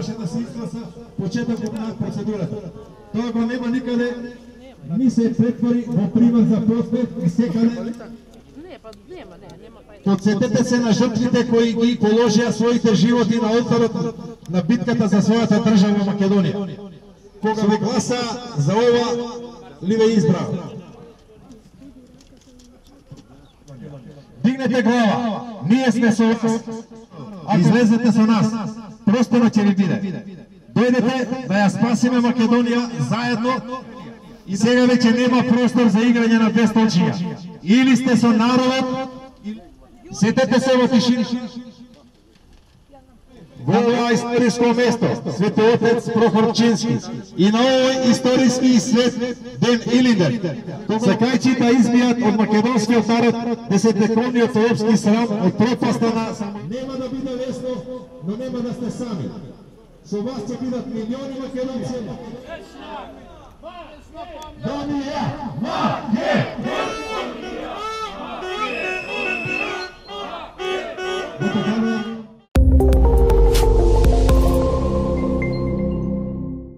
требаше да се изгласа почетокот на процедурата. Тоа го нема никаде, ни се претвори во пример за просвет и секаде. Подсетете се на жртвите кои ги положија своите животи на олтарот на битката за својата држава Македонија. Кога ве гласа за ова, ли ве избрав? Дигнете глава, ние сме со вас. Излезете со нас, просторот ќе ви биде. Дојдете да ја спасиме Македонија заедно и сега веќе нема простор за играње на две столчиња. Или сте со народот, сетете се во тишина. Во ова историско место, Свети Отец Прохорчински и на овој историски и свет ден Илинден, сакајќи да избијат од македонскиот народ десетеконниот соопски срам од пропаста на... Нема да биде лесно, но нема да сте сами. Со вас ќе бидат милиони македонци. Македонија!